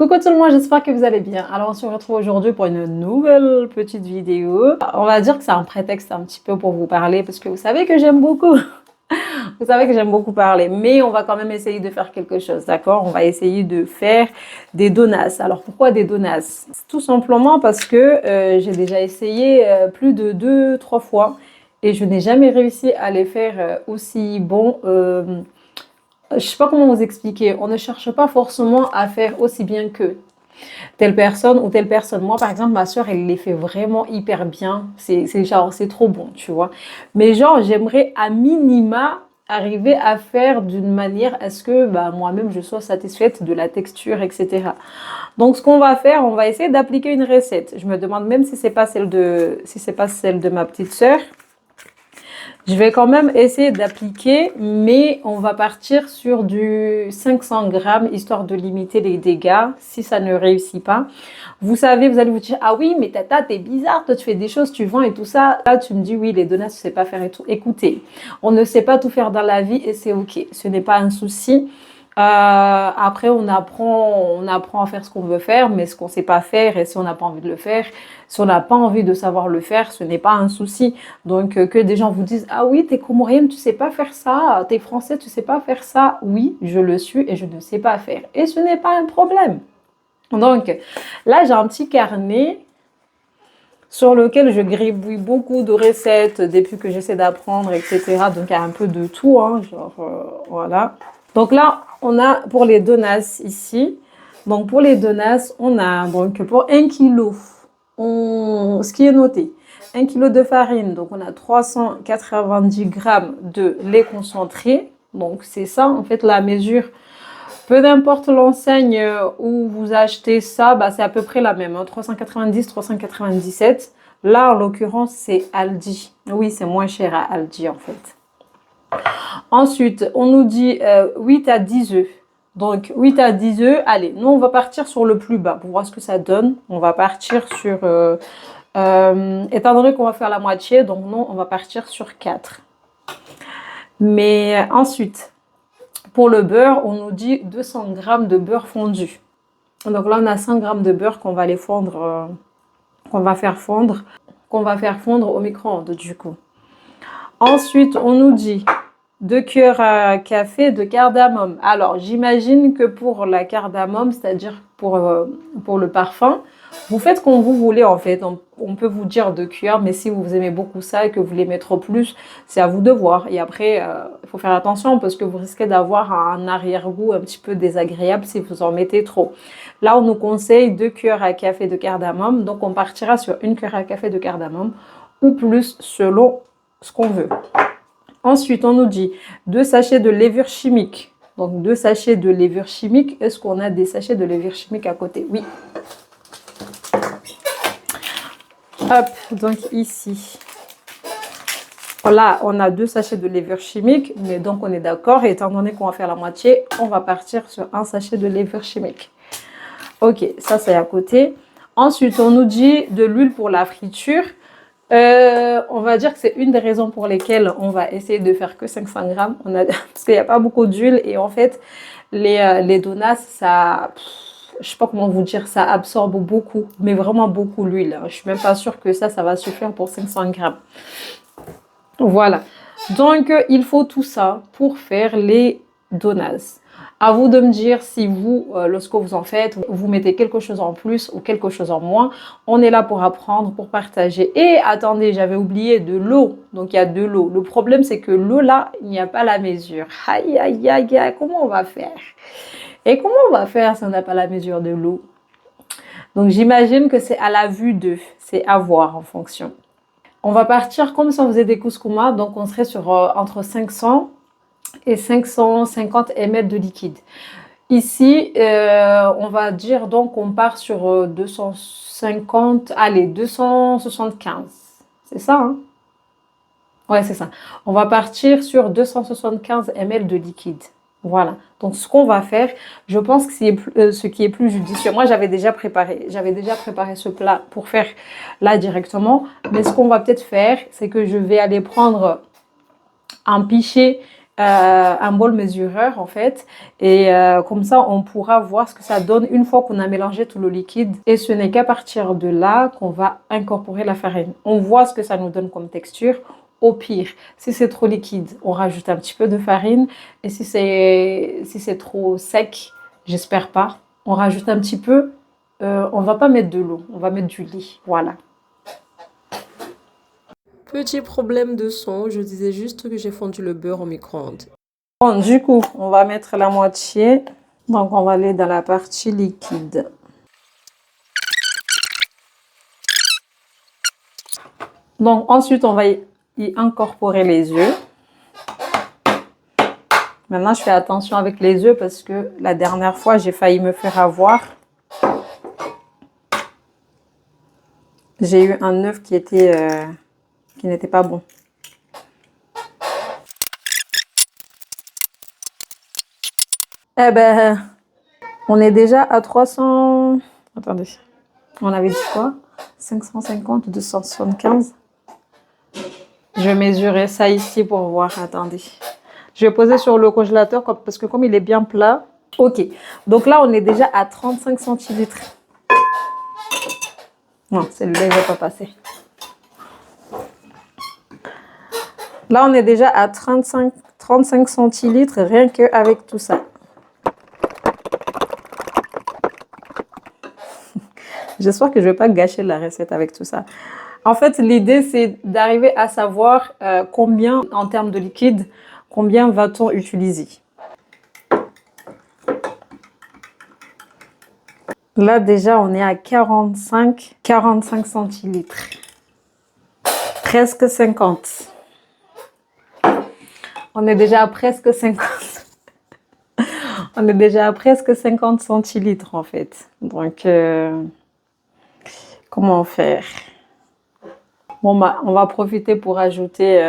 Coucou tout le monde, j'espère que vous allez bien. Alors on se retrouve aujourd'hui pour une nouvelle petite vidéo. On va dire que c'est un prétexte un petit peu pour vous parler parce que vous savez que j'aime beaucoup. Vous savez que j'aime beaucoup parler, mais on va quand même essayer de faire quelque chose, d'accord? On va essayer de faire des donas. Alors pourquoi des donas? Tout simplement parce que j'ai déjà essayé plus de 2-3 fois et je n'ai jamais réussi à les faire aussi bons. Je sais pas comment vous expliquer. On ne cherche pas forcément à faire aussi bien que telle personne ou telle personne. Moi, par exemple, ma soeur, elle les fait vraiment hyper bien. C'est genre, c'est trop bon, tu vois. Mais genre, j'aimerais à minima arriver à faire d'une manière à ce que bah, moi-même, je sois satisfaite de la texture, etc. Donc, ce qu'on va faire, on va essayer d'appliquer une recette. Je me demande même si c'est pas si c'est pas celle de ma petite soeur. Je vais quand même essayer d'appliquer, mais on va partir sur du 500 grammes, histoire de limiter les dégâts, si ça ne réussit pas. Vous savez, vous allez vous dire, ah oui, mais Tata, t'es bizarre, toi tu fais des choses, tu vends et tout ça. Là, tu me dis, oui, les donuts, tu sais pas faire et tout. Écoutez, on ne sait pas tout faire dans la vie et c'est ok, ce n'est pas un souci. Après, on apprend à faire ce qu'on veut faire, mais ce qu'on sait pas faire, et si on n'a pas envie de le faire, si on n'a pas envie de savoir le faire, ce n'est pas un souci. Donc, que des gens vous disent, ah oui, t'es comorienne, tu sais pas faire ça, t'es français, tu sais pas faire ça. Oui, je le suis et je ne sais pas faire. Et ce n'est pas un problème. Donc, là, j'ai un petit carnet sur lequel je gribouille beaucoup de recettes depuis que j'essaie d'apprendre, etc. Donc, il y a un peu de tout, hein, genre, voilà. Donc là, on a pour les donuts ici. Donc pour les donuts, on a donc pour 1 kg, ce qui est noté, 1 kg de farine. Donc on a 390 grammes de lait concentré. Donc c'est ça en fait la mesure. Peu importe l'enseigne où vous achetez ça, bah, c'est à peu près la même, hein, 390, 397. Là en l'occurrence c'est Aldi. Oui, c'est moins cher à Aldi en fait. Ensuite, on nous dit 8 à 10 œufs. Donc, 8 à 10 œufs. Allez, nous, on va partir sur le plus bas pour voir ce que ça donne. On va partir sur... étant donné qu'on va faire la moitié, donc non, on va partir sur 4. Mais ensuite, pour le beurre, on nous dit 200 grammes de beurre fondu. Donc là, on a 100 grammes de beurre qu'on va les fondre, qu'on va faire fondre au micro-ondes du coup. Ensuite, on nous dit 2 cuillères à café de cardamome. Alors, j'imagine que pour la cardamome, c'est-à-dire pour le parfum, vous faites comme vous voulez en fait. On peut vous dire 2 cuillères, mais si vous aimez beaucoup ça et que vous voulez mettre plus, c'est à vous de voir. Et après, il faut faire attention parce que vous risquez d'avoir un arrière-goût un petit peu désagréable si vous en mettez trop. Là, on nous conseille 2 cuillères à café de cardamome. Donc, on partira sur 1 cuillère à café de cardamome ou plus selon ce qu'on veut. Ensuite, on nous dit 2 sachets de levure chimique. Donc, 2 sachets de levure chimique. Est-ce qu'on a des sachets de levure chimique à côté? Oui. Hop, donc ici. Là, on a 2 sachets de levure chimique. Mais donc, on est d'accord. Étant donné qu'on va faire la moitié, on va partir sur 1 sachet de levure chimique. Ok, ça, c'est à côté. Ensuite, on nous dit de l'huile pour la friture. On va dire que c'est une des raisons pour lesquelles on va essayer de faire que 500 grammes. Parce qu'il n'y a pas beaucoup d'huile et en fait, les donuts, ça, je sais pas comment vous dire, ça absorbe beaucoup, mais vraiment beaucoup l'huile. Je suis même pas sûre que ça va suffire pour 500 grammes. Voilà. Donc, il faut tout ça pour faire les donuts. À vous de me dire si vous, lorsque vous en faites, vous mettez quelque chose en plus ou quelque chose en moins. On est là pour apprendre, pour partager. Et attendez, j'avais oublié de l'eau. Donc, il y a de l'eau. Le problème, c'est que l'eau, là, il n'y a pas la mesure. Aïe, aïe, aïe, aïe, comment on va faire? Et comment on va faire si on n'a pas la mesure de l'eau? Donc, j'imagine que c'est à la vue d'eux. C'est à voir en fonction. On va partir comme si on faisait des couscous. Donc, on serait sur entre 500 et 550 ml de liquide. Ici, on va dire donc on part sur 250, allez, 275. C'est ça, hein? Ouais, c'est ça. On va partir sur 275 ml de liquide. Voilà. Donc, ce qu'on va faire, je pense que ce qui est plus judicieux. Moi, j'avais déjà préparé ce plat pour faire là directement. Mais ce qu'on va peut-être faire, c'est que je vais aller prendre un pichet un bol mesureur en fait. Et comme ça, on pourra voir ce que ça donne une fois qu'on a mélangé tout le liquide. Et ce n'est qu'à partir de là qu'on va incorporer la farine. On voit ce que ça nous donne comme texture. Au pire, si c'est trop liquide, on rajoute un petit peu de farine. Et si c'est trop sec, j'espère pas, on rajoute un petit peu. On va pas mettre de l'eau, on va mettre du lait. Voilà. Petit problème de son, je disais juste que j'ai fondu le beurre au micro-ondes. Bon, du coup, on va mettre la moitié. Donc, on va aller dans la partie liquide. Donc, ensuite, on va y incorporer les œufs. Maintenant, je fais attention avec les œufs parce que la dernière fois, j'ai failli me faire avoir. J'ai eu un œuf qui n'était pas bon. Eh ben, on est déjà à 300... Attendez, on avait dit quoi? 550, 275. Je vais mesurer ça ici pour voir. Attendez. Je vais poser sur le congélateur parce que comme il est bien plat. Ok, donc là, on est déjà à 35 centilitres. Non, celui-là, il ne va pas passer. Là, on est déjà à 35 centilitres rien qu'avec tout ça. J'espère que je ne vais pas gâcher la recette avec tout ça. En fait, l'idée, c'est d'arriver à savoir combien, en termes de liquide, combien va-t-on utiliser. Là, déjà, on est à 45 centilitres. Presque 50. On est déjà à presque 50. On est déjà à presque 50 centilitres, en fait. Donc, comment faire? Bon, bah, on va profiter pour ajouter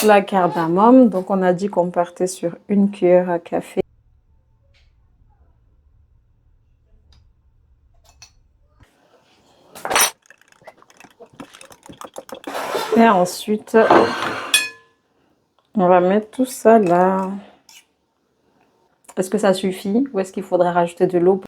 la cardamome. Donc, on a dit qu'on partait sur 1 cuillère à café. Et ensuite, on va mettre tout ça là. Est-ce que ça suffit ou est-ce qu'il faudrait rajouter de l'eau?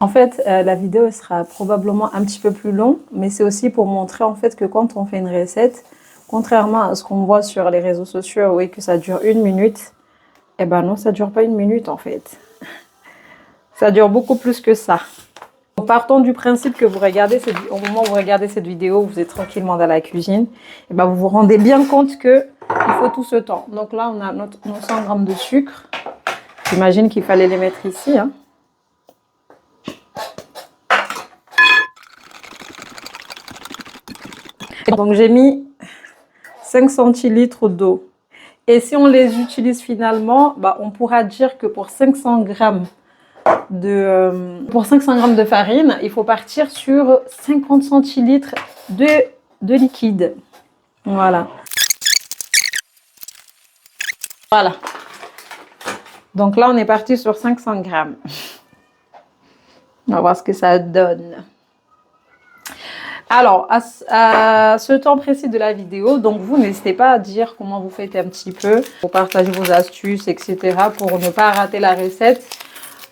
En fait, la vidéo sera probablement un petit peu plus longue, mais c'est aussi pour montrer en fait que quand on fait une recette, contrairement à ce qu'on voit sur les réseaux sociaux, oui, que ça dure 1 minute, eh ben non, ça dure pas 1 minute en fait. Ça dure beaucoup plus que ça. Donc, partons du principe que vous regardez au moment où vous regardez cette vidéo, vous êtes tranquillement dans la cuisine, et ben vous vous rendez bien compte que il faut tout ce temps. Donc là, on a nos 100 g de sucre. J'imagine qu'il fallait les mettre ici, hein. Donc j'ai mis 5 centilitres d'eau. Et si on les utilise finalement, bah, on pourra dire que pour 500 grammes de farine, il faut partir sur 50 centilitres de liquide. Voilà. Voilà. Donc là, on est parti sur 500 grammes. On va voir ce que ça donne. Alors, à ce temps précis de la vidéo, donc vous n'hésitez pas à dire comment vous faites un petit peu, pour partager vos astuces, etc. pour ne pas rater la recette.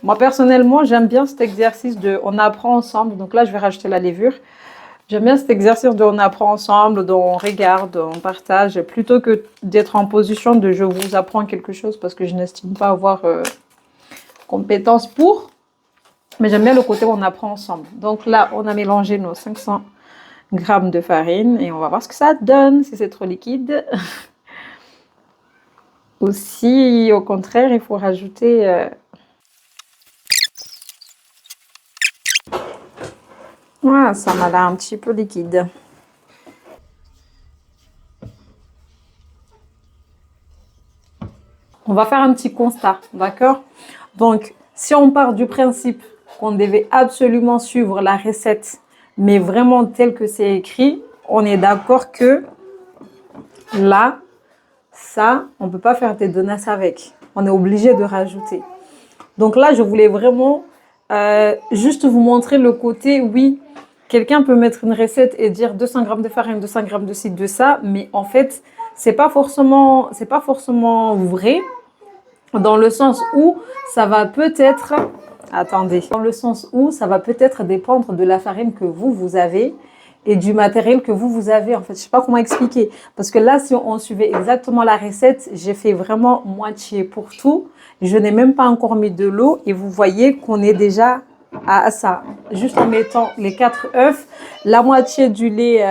Moi, personnellement, j'aime bien cet exercice de on apprend ensemble. Donc là, je vais rajouter la levure. J'aime bien cet exercice de on apprend ensemble, de on regarde, on partage, plutôt que d'être en position de je vous apprends quelque chose parce que je n'estime pas avoir compétence pour. Mais j'aime bien le côté où on apprend ensemble. Donc là, on a mélangé nos 500 grammes de farine et on va voir ce que ça donne, si c'est trop liquide. Ou si, au contraire, il faut rajouter... Voilà, ça m'a l'air un petit peu liquide. On va faire un petit constat, d'accord? Donc, si on part du principe qu'on devait absolument suivre la recette, mais vraiment telle que c'est écrit, on est d'accord que là, ça, on ne peut pas faire des donuts avec. On est obligé de rajouter. Donc là, je voulais vraiment juste vous montrer le côté, oui, quelqu'un peut mettre une recette et dire 200 grammes de farine, 200 grammes de ci, de ça, mais en fait, c'est pas forcément vrai dans le sens où ça va peut-être, attendez, dans le sens où ça va peut-être dépendre de la farine que vous avez et du matériel que vous avez. En fait, je sais pas comment expliquer. Parce que là, si on suivait exactement la recette, j'ai fait vraiment moitié pour tout. Je n'ai même pas encore mis de l'eau et vous voyez qu'on est déjà à ça. Juste en mettant les 4 œufs, la moitié du lait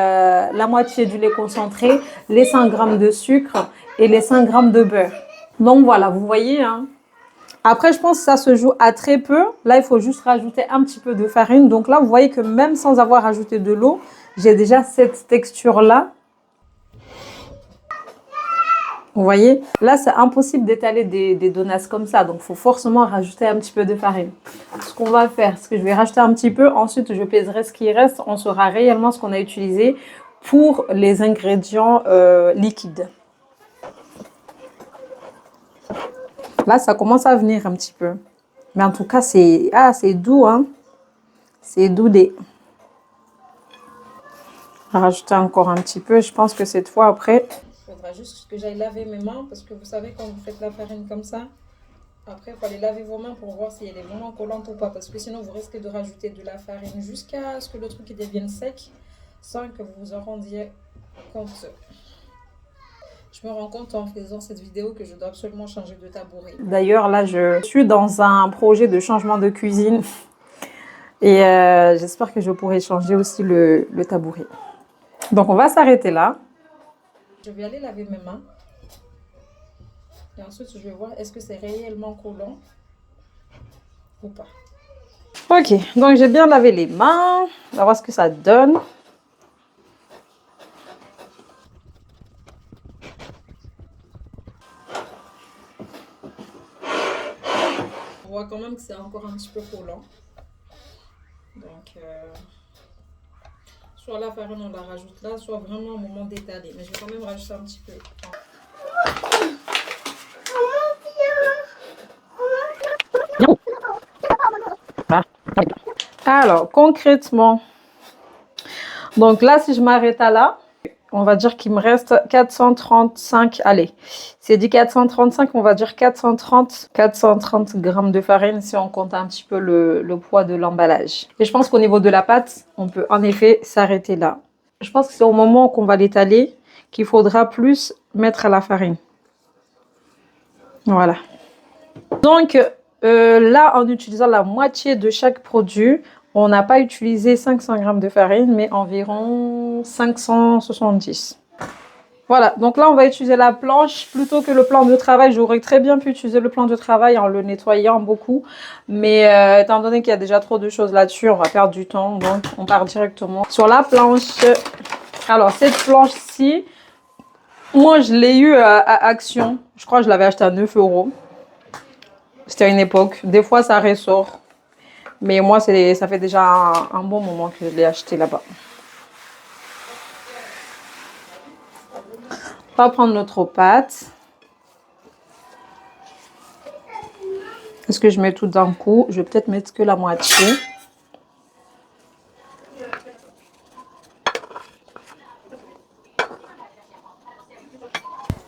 concentré, les 100 grammes de sucre et les 5 grammes de beurre. Donc voilà, vous voyez, hein. Après, je pense que ça se joue à très peu. Là, il faut juste rajouter un petit peu de farine. Donc là, vous voyez que même sans avoir ajouté de l'eau, j'ai déjà cette texture-là. Vous voyez? Là, c'est impossible d'étaler des donuts comme ça. Donc, il faut forcément rajouter un petit peu de farine. Ce qu'on va faire, c'est que je vais rajouter un petit peu. Ensuite, je pèserai ce qui reste. On saura réellement ce qu'on a utilisé pour les ingrédients liquides. Là, ça commence à venir un petit peu. Mais en tout cas, c'est doux, hein. C'est doux des. Rajouter encore un petit peu. Je pense que cette fois, après, il faudra juste que j'aille laver mes mains parce que vous savez, quand vous faites la farine comme ça, après, il faut aller laver vos mains pour voir si elle est vraiment collante ou pas. Parce que sinon, vous risquez de rajouter de la farine jusqu'à ce que le truc devienne sec sans que vous vous en rendiez compte. Je me rends compte en faisant cette vidéo que je dois absolument changer de tabouret. D'ailleurs, là, je suis dans un projet de changement de cuisine. Et j'espère que je pourrai changer aussi le tabouret. Donc, on va s'arrêter là. Je vais aller laver mes mains. Et ensuite, je vais voir est-ce que c'est réellement collant ou pas. Ok, donc j'ai bien lavé les mains. On va voir ce que ça donne. On voit quand même que c'est encore un petit peu collant. Donc, soit la farine, on la rajoute là, soit vraiment au moment d'étaler. Mais je vais quand même rajouter un petit peu. Alors, concrètement, donc là, si je m'arrête à là, on va dire qu'il me reste 435, allez, c'est dit 435, on va dire 430 grammes de farine si on compte un petit peu le poids de l'emballage. Et je pense qu'au niveau de la pâte, on peut en effet s'arrêter là. Je pense que c'est au moment qu'on va l'étaler qu'il faudra plus mettre la farine. Voilà. Donc, là, en utilisant la moitié de chaque produit, on n'a pas utilisé 500 grammes de farine, mais environ 570. Voilà, donc là, on va utiliser la planche plutôt que le plan de travail. J'aurais très bien pu utiliser le plan de travail en le nettoyant beaucoup. Mais étant donné qu'il y a déjà trop de choses là-dessus, on va perdre du temps. Donc, on part directement sur la planche. Alors, cette planche-ci, moi, je l'ai eue à Action. Je crois que je l'avais achetée à 9 €. C'était à une époque. Des fois, ça ressort. Mais moi, ça fait déjà un bon moment que je l'ai acheté là-bas. On va prendre notre pâte. Est-ce que je mets tout d'un coup? Je vais peut-être mettre que la moitié.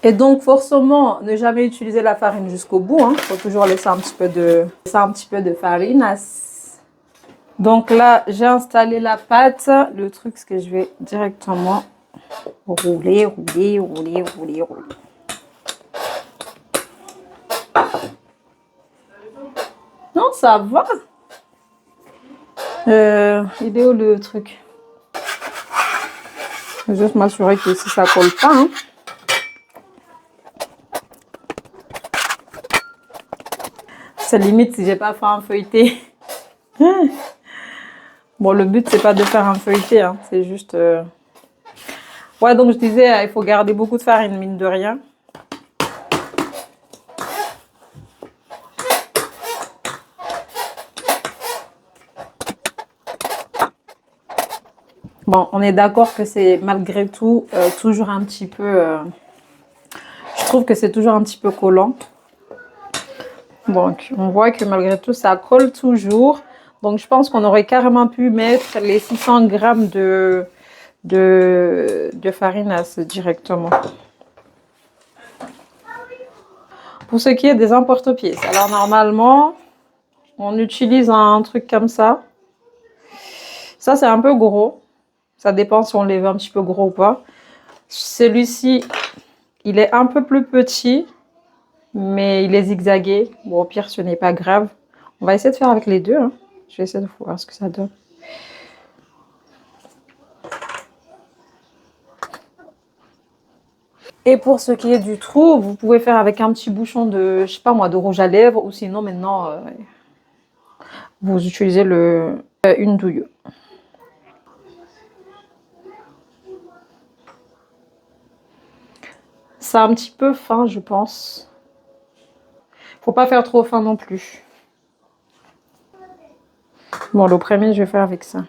Et donc, forcément, ne jamais utiliser la farine jusqu'au bout. Il faut toujours laisser un petit peu de farine. Donc là, j'ai installé la pâte. Le truc, c'est que je vais directement rouler. Non, ça va. Il est où le truc? Je vais juste m'assurer que si ça colle pas. C'est limite si j'ai pas fait un feuilleté. Bon, le but, c'est pas de faire un feuilleté. C'est juste... Ouais, donc je disais, il faut garder beaucoup de farine, mine de rien. Bon, on est d'accord que c'est malgré tout toujours un petit peu... je trouve que c'est toujours un petit peu collant. Donc, on voit que malgré tout, ça colle toujours. Donc, je pense qu'on aurait carrément pu mettre les 600 grammes de farinasse directement. Pour ce qui est des emporte-pièces, alors normalement, on utilise un truc comme ça. Ça, c'est un peu gros. Ça dépend si on les veut un petit peu gros ou pas. Celui-ci, il est un peu plus petit, mais il est zigzagué. Bon, au pire, ce n'est pas grave. On va essayer de faire avec les deux, hein. Je vais essayer de voir ce que ça donne. Et pour ce qui est du trou, vous pouvez faire avec un petit bouchon de, je sais pas moi, de rouge à lèvres, ou sinon maintenant, vous utilisez une douille. C'est un petit peu fin, je pense. Faut pas faire trop fin non plus. Bon, le premier, je vais faire avec ça.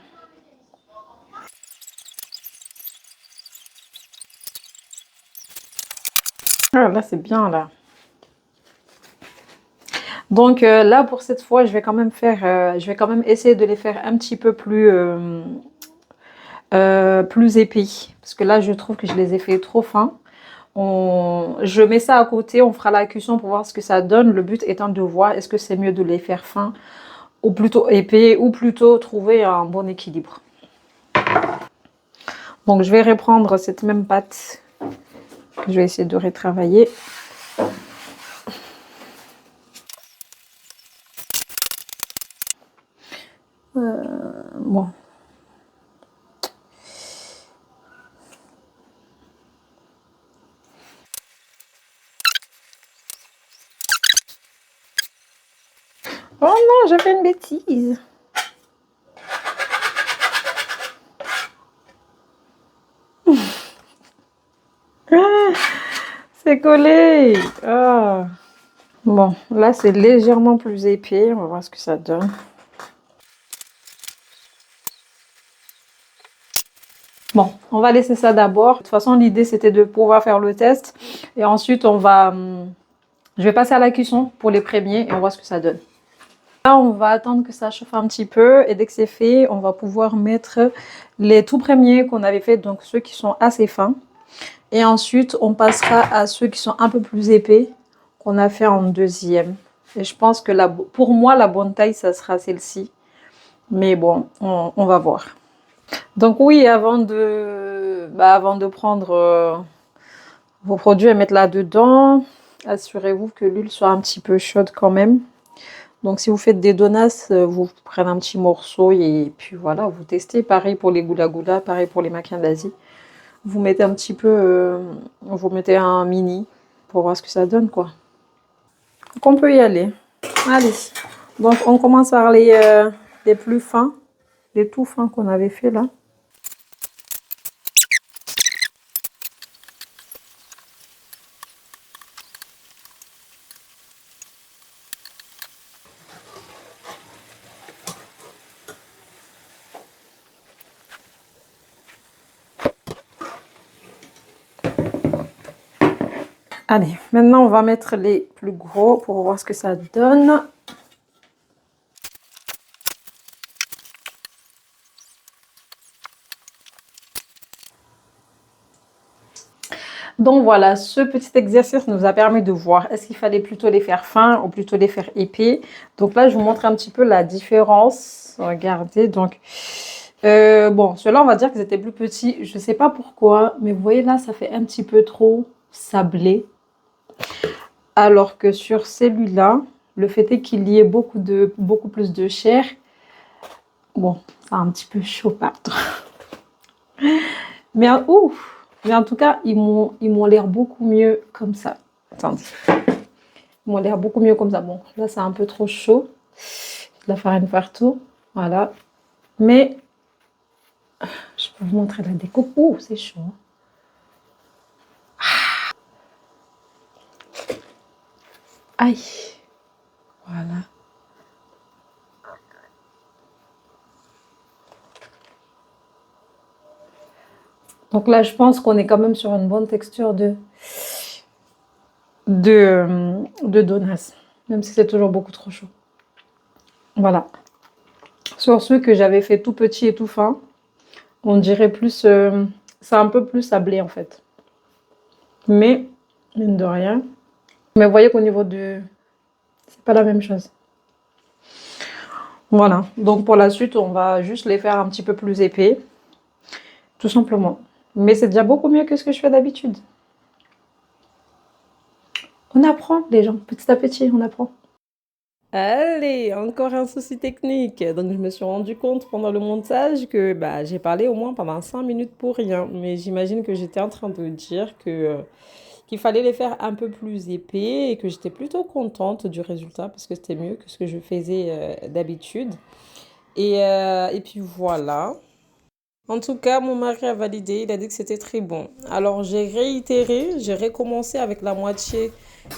Ah, là, c'est bien, là. Donc là, pour cette fois, je vais quand même essayer de les faire un petit peu plus épais. Parce que là, je trouve que je les ai fait trop fins. Je mets ça à côté, on fera la cuisson pour voir ce que ça donne. Le but étant de voir est-ce que c'est mieux de les faire fins ou plutôt épais ou plutôt trouver un bon équilibre. Donc je vais reprendre cette même pâte que je vais essayer de retravailler. Bon. Oh non, j'ai fait une bêtise. Ah, c'est collé. Ah. Bon, là c'est légèrement plus épais. On va voir ce que ça donne. Bon, on va laisser ça d'abord. De toute façon, l'idée c'était de pouvoir faire le test. Et ensuite, je vais passer à la cuisson pour les premiers et on voit ce que ça donne. Là, on va attendre que ça chauffe un petit peu. Et dès que c'est fait, on va pouvoir mettre les tout premiers qu'on avait fait, donc ceux qui sont assez fins. Et ensuite, on passera à ceux qui sont un peu plus épais, qu'on a fait en deuxième. Et je pense que pour moi, la bonne taille, ça sera celle-ci. Mais bon, on va voir. Donc oui, avant de prendre vos produits et mettre là-dedans, assurez-vous que l'huile soit un petit peu chaude quand même. Donc si vous faites des donuts, vous prenez un petit morceau et puis voilà, vous testez. Pareil pour les goula goula, pareil pour les maquins d'Asie. Vous mettez un petit peu, vous mettez un mini pour voir ce que ça donne, quoi. Donc on peut y aller. Allez. Donc on commence par les plus fins, les tout fins qu'on avait fait là. Allez, maintenant on va mettre les plus gros pour voir ce que ça donne. Donc voilà, ce petit exercice nous a permis de voir est-ce qu'il fallait plutôt les faire fins ou plutôt les faire épais. Donc là, je vous montre un petit peu la différence. Regardez, donc bon, ceux-là, on va dire qu'ils étaient plus petits. Je ne sais pas pourquoi, mais vous voyez là, ça fait un petit peu trop sablé. Alors que sur celui-là, le fait est qu'il y ait beaucoup plus de chair. Bon, c'est un petit peu chaud partout. Mais ouf! Mais en tout cas, ils m'ont l'air beaucoup mieux comme ça. Attendez. Ils m'ont l'air beaucoup mieux comme ça. Bon, là, c'est un peu trop chaud. De la farine partout. Voilà. Mais, je peux vous montrer la découpe. Ouh, c'est chaud. Ah. Aïe. Voilà. Donc là, je pense qu'on est quand même sur une bonne texture de donuts, même si c'est toujours beaucoup trop chaud. Voilà. Sur ceux que j'avais fait tout petit et tout fin, on dirait plus... c'est un peu plus sablé en fait. Mais, mine de rien. Mais vous voyez qu'au niveau de... C'est pas la même chose. Voilà. Donc pour la suite, on va juste les faire un petit peu plus épais. Tout simplement. Mais c'est déjà beaucoup mieux que ce que je fais d'habitude. On apprend, les gens. Petit à petit, on apprend. Allez, encore un souci technique. Donc, je me suis rendu compte pendant le montage que j'ai parlé au moins pendant 5 minutes pour rien. Mais j'imagine que j'étais en train de dire qu'il fallait les faire un peu plus épais et que j'étais plutôt contente du résultat parce que c'était mieux que ce que je faisais d'habitude. Et puis voilà. En tout cas, mon mari a validé, il a dit que c'était très bon. Alors j'ai réitéré, j'ai recommencé avec la moitié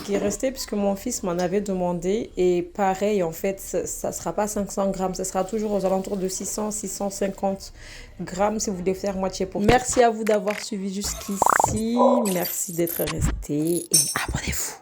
qui est restée puisque mon fils m'en avait demandé. Et pareil, en fait, ça ne sera pas 500 grammes, ça sera toujours aux alentours de 600, 650 grammes si vous voulez faire moitié pour. Merci à vous d'avoir suivi jusqu'ici, merci d'être resté et abonnez-vous.